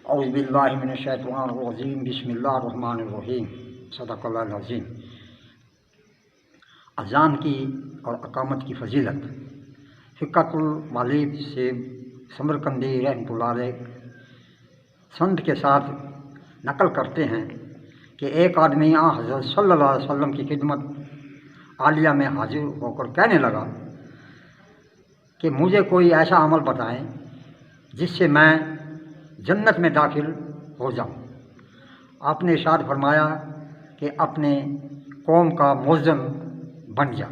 औज़ु बिल्लाहि मिनश्शैतानिर्रजीम बिस्मिल्लाहिर्रहमानिर्रहीम सदक़ल्लाहुल अज़ीम। अज़ान की और अक़ामत की फ़जीलत फ़िक़्हुल वालिद से समरकंदी रहमतुल्लाह अलैह संद के साथ नकल करते हैं कि एक आदमी हज़रत सल्लल्लाहु अलैहि वसल्लम की खिदमत आलिया में हाजिर होकर कहने लगा कि मुझे कोई ऐसा अमल बताएं जिससे मैं जन्नत में दाखिल हो जाऊं। आपने इरशाद फरमाया कि अपने कौम का मुअज़्ज़िन बन जा,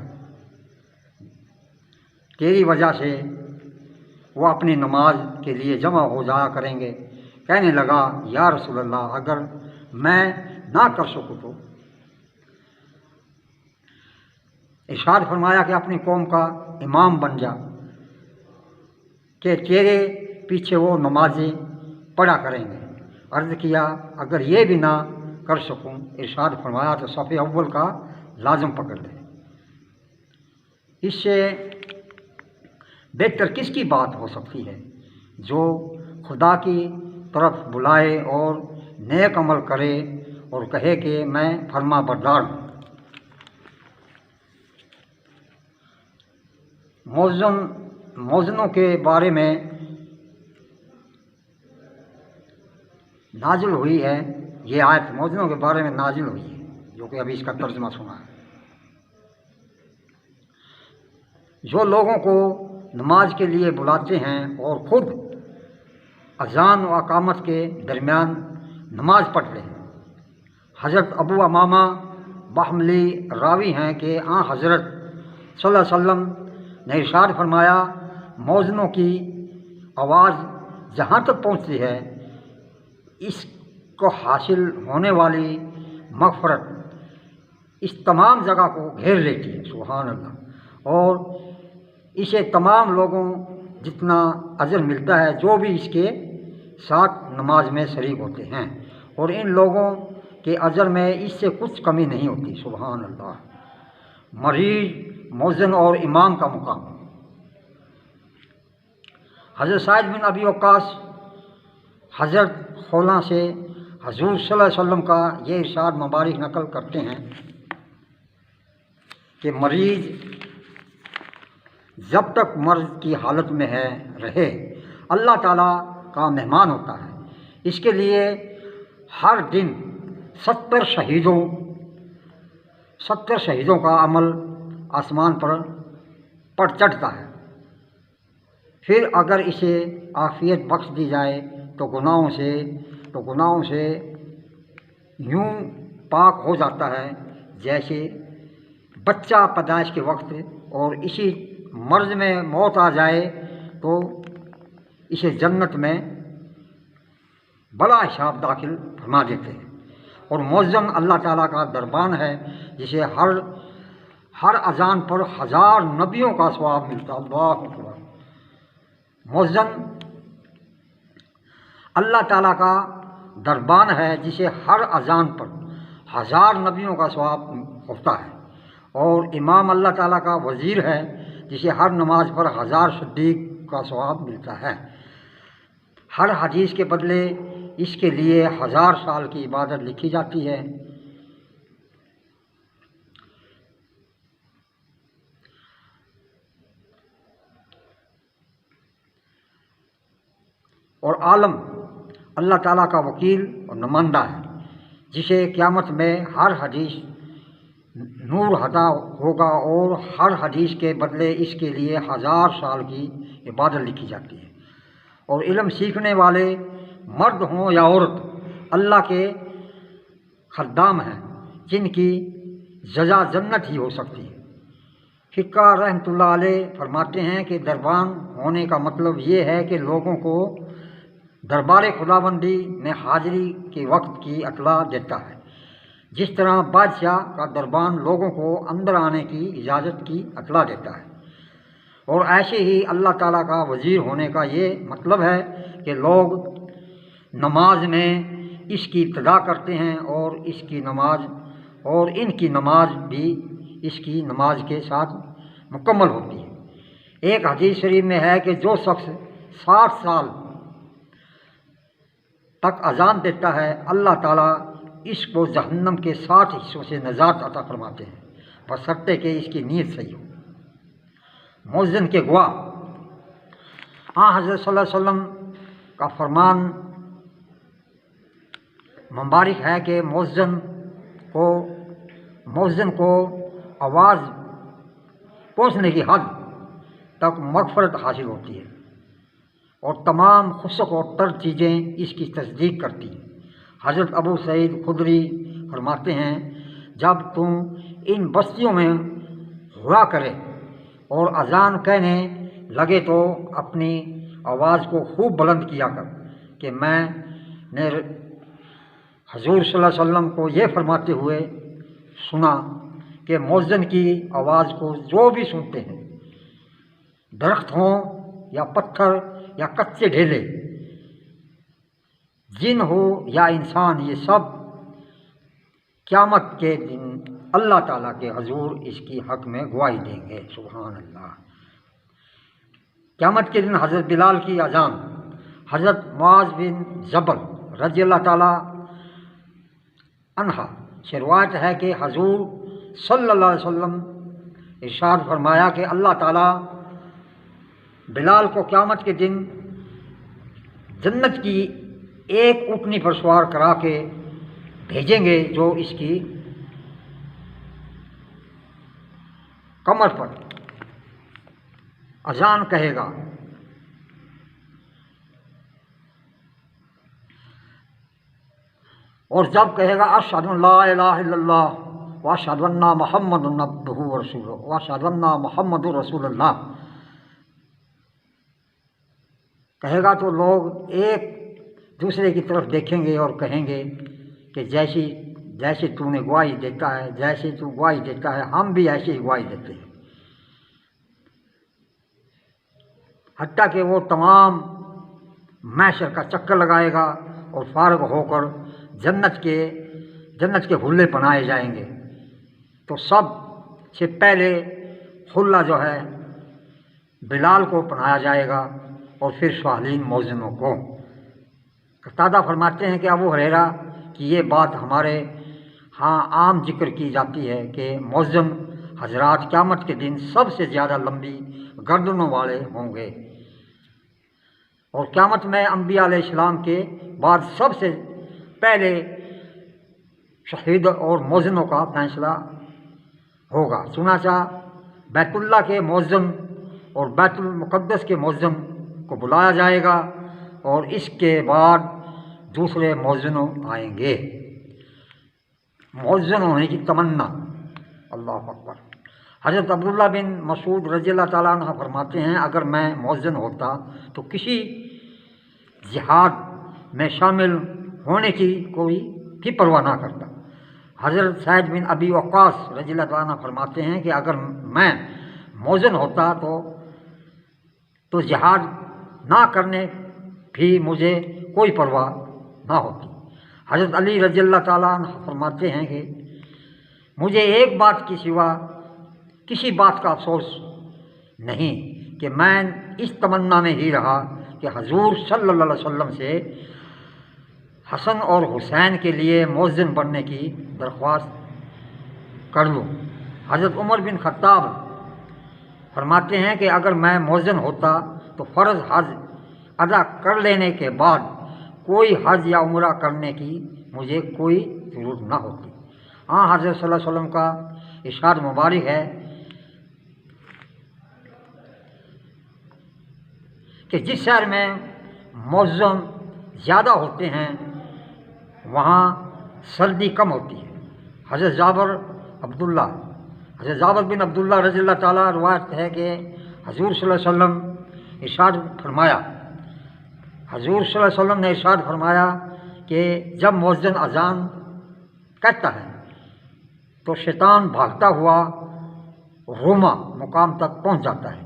तेरी वजह से वो अपनी नमाज के लिए जमा हो जाया करेंगे। कहने लगा, या रसूलल्लाह, अगर मैं ना कर सकूँ तो? इरशाद फरमाया कि अपनी कौम का इमाम बन जा, कि तेरे पीछे वो नमाज़ें पढ़ा करेंगे। अर्ज़ किया, अगर ये भी ना कर सकूं, इरशाद फरमाया तो सफ़े अव्वल का लाज़म पकड़ ले। इससे बेहतर किसकी बात हो सकती है जो खुदा की तरफ बुलाए और नेक अमल करे और कहे कि मैं फरमा बरदार हूँ। मौज़नों के बारे में नाजिल हुई है, ये आयत मौज़नों के बारे में नाजिल हुई है, जो कि अभी इसका तर्जुमा सुना है। जो लोगों को नमाज के लिए बुलाते हैं और ख़ुद अज़ान व अक़ामत के दरमियान नमाज पढ़ते हैं। हज़रत अबू अमामा बहमली रावी हैं कि हज़रत सल्लल्लाहु अलैहि वसल्लम ने इरशाद फरमाया, मौज़नों की आवाज़ जहाँ तक पहुँचती है, इसको हासिल होने वाली मग़फ़िरत इस तमाम जगह को घेर लेती है। सुभान अल्लाह। और इसे तमाम लोगों जितना अजर मिलता है जो भी इसके साथ नमाज में शरीक होते हैं, और इन लोगों के अजर में इससे कुछ कमी नहीं होती। सुभान अल्लाह। मरीज़, मौज़िन और इमाम का मुकाम। हज़रत साइद बिन अबी वक्कास हज़रत खौला से हुज़ूर सल्लल्लाहु अलैहि वसल्लम का ये इरशाद मुबारक नकल करते हैं कि मरीज़ जब तक मर्ज़ की हालत में रहे, अल्लाह ताला का मेहमान होता है। इसके लिए हर दिन 70 शहीदों का अमल आसमान पर पड़ चढ़ता है। फिर अगर इसे आफ़ियत बख्श दी जाए तो गुनाहों से यूं पाक हो जाता है जैसे बच्चा पैदाइश के वक्त, और इसी मर्ज़ में मौत आ जाए तो इसे जन्नत में बड़ा हिसाब दाखिल फरमा देते हैं। और मुअज़्ज़िन अल्लाह ताला का दरबान है, जिसे हर अज़ान पर 1000 नबियों का सवाब मिलता है। अल्लाह अकबर। मुअज़्ज़िन अल्लाह ताला का दरबान है, जिसे हर अज़ान पर 1000 नबियों का सवाब होता है। और इमाम अल्लाह ताला का वज़ीर है, जिसे हर नमाज पर 1000 सिद्दीक़ का सवाब मिलता है। हर हदीस के बदले इसके लिए 1000 साल की इबादत लिखी जाती है। और आलम अल्लाह ताला का वकील और नुमाइंदा है, जिसे क़यामत में हर हदीस नूर अता होगा, और हर हदीस के बदले इसके लिए 1000 साल की इबादत लिखी जाती है। और इल्म सीखने वाले मर्द हों या औरत अल्लाह के खद्दाम हैं, जिनकी सज़ा जन्नत ही हो सकती है। फ़िक़्हा रहमतुल्लाह अलैह फरमाते हैं कि दरबान होने का मतलब ये है कि लोगों को दरबार खुदाबंदी में हाज़िरी के वक्त की अतला देता है, जिस तरह बादशाह का दरबान लोगों को अंदर आने की इजाज़त की अतला देता है। और ऐसे ही अल्लाह ताला का वज़ीर होने का ये मतलब है कि लोग नमाज में इसकी इब्तिदा करते हैं, और इनकी नमाज भी इसकी नमाज के साथ मुकम्मल होती है। एक हदीस शरीफ में है कि जो शख्स 60 साल تک اذان دیتا ہے اللہ تعالیٰ اس کو جہنم کے 7 حصوں سے نجات عطا فرماتے ہیں، بشرطے کہ اس کی نیت صحیح ہو۔ مؤذن کے گواہ، حضرت صلی اللہ علیہ وسلم کا فرمان مبارک ہے کہ مؤذن کو آواز پہنچنے کی حد تک مغفرت حاصل ہوتی ہے اور تمام خشک اور تر چیزیں اس کی تصدیق کرتی ہیں۔ حضرت ابو سعید خدری فرماتے ہیں، جب تم ان بستیوں میں ہوا کرے اور اذان کہنے لگے تو اپنی آواز کو خوب بلند کیا کر کہ میں نے حضور صلی اللہ علیہ وسلم کو یہ فرماتے ہوئے سنا کہ مؤذن کی آواز کو جو بھی سنتے ہیں، درخت ہوں یا پتھر یا کچے ڈھیلے، جن ہو یا انسان، یہ سب قیامت کے دن اللہ تعالیٰ کے حضور اس کی حق میں گواہی دیں گے۔ سبحان اللہ۔ قیامت کے دن حضرت بلال کی اذان، حضرت معاذ بن جبل رضی اللہ تعالیٰ عنہ سے روایت ہے کہ حضور صلی اللہ علیہ وسلم ارشاد فرمایا کہ اللہ تعالیٰ بلال کو قیامت کے دن جنت کی ایک اونٹنی پر سوار کرا کے بھیجیں گے جو اس کی کمر پر اذان کہے گا، اور جب کہے گا اشہد ان لا الہ الا اللہ واشہد ان محمد عبدہ ورسولہ واشہد ان محمد رسول اللہ کہے گا، تو لوگ ایک دوسرے کی طرف دیکھیں گے اور کہیں گے کہ جیسے تو نے گواہی دیتا ہے، جیسے تو گواہی دیتا ہے ہم بھی ایسے ہی گواہی دیتے ہیں، حتیٰ کہ وہ تمام محشر کا چکر لگائے گا اور فارغ ہو کر جنت کے حلے پہنائے جائیں گے، تو سب سے پہلے حلہ جو ہے بلال کو پہنایا جائے گا اور پھر صالحین مؤذنوں کو۔ قتادہ فرماتے ہیں کہ ابو ہریرہ کی یہ بات ہمارے ہاں عام ذکر کی جاتی ہے کہ مؤذن حضرات قیامت کے دن سب سے زیادہ لمبی گردنوں والے ہوں گے، اور قیامت میں انبیاء علیہ السلام کے بعد سب سے پہلے شہید اور مؤذنوں کا فیصلہ ہوگا۔ چنانچہ بیت اللہ کے مؤذن اور بیت المقدس کے مؤذن کو بلایا جائے گا اور اس کے بعد دوسرے مؤذنوں آئیں گے۔ مؤذن ہونے کی تمنا، اللہ اکبر۔ حضرت عبداللہ بن مسعود رضی اللہ تعالیٰ عنہ فرماتے ہیں، اگر میں مؤذن ہوتا تو کسی جہاد میں شامل ہونے کی کوئی بھی پرواہ نہ کرتا۔ حضرت سعد بن ابی وقاص رضی اللہ تعالیٰ عنہ فرماتے ہیں کہ اگر میں مؤذن ہوتا تو جہاد نہ کرنے بھی مجھے کوئی پرواہ نہ ہوتی۔ حضرت علی رضی اللہ تعالیٰ عنہ فرماتے ہیں کہ مجھے ایک بات کے سوا کسی بات کا افسوس نہیں کہ میں اس تمنا میں ہی رہا کہ حضور صلی اللہ علیہ وسلم سے حسن اور حسین کے لیے مؤذن بننے کی درخواست کر لوں۔ حضرت عمر بن خطاب فرماتے ہیں کہ اگر میں مؤذن ہوتا تو فرض حج ادا کر لینے کے بعد کوئی حج یا عمرہ کرنے کی مجھے کوئی ضرورت نہ ہوتی۔ حضرت صلی اللہ علیہ وسلم کا ارشاد مبارک ہے کہ جس شہر میں مؤذن زیادہ ہوتے ہیں وہاں سردی کم ہوتی ہے۔ حضرت جابر بن عبداللہ رضی اللہ تعالیٰ روایت ہے کہ حضور صلی اللہ علیہ وسلم نے ارشاد فرمایا کہ جب مؤذن اذان کہتا ہے تو شیطان بھاگتا ہوا روما مقام تک پہنچ جاتا ہے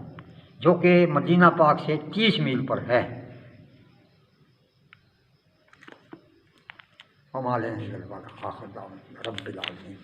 جو کہ مدینہ پاک سے 30 میل پر ہے۔ رب العالمین۔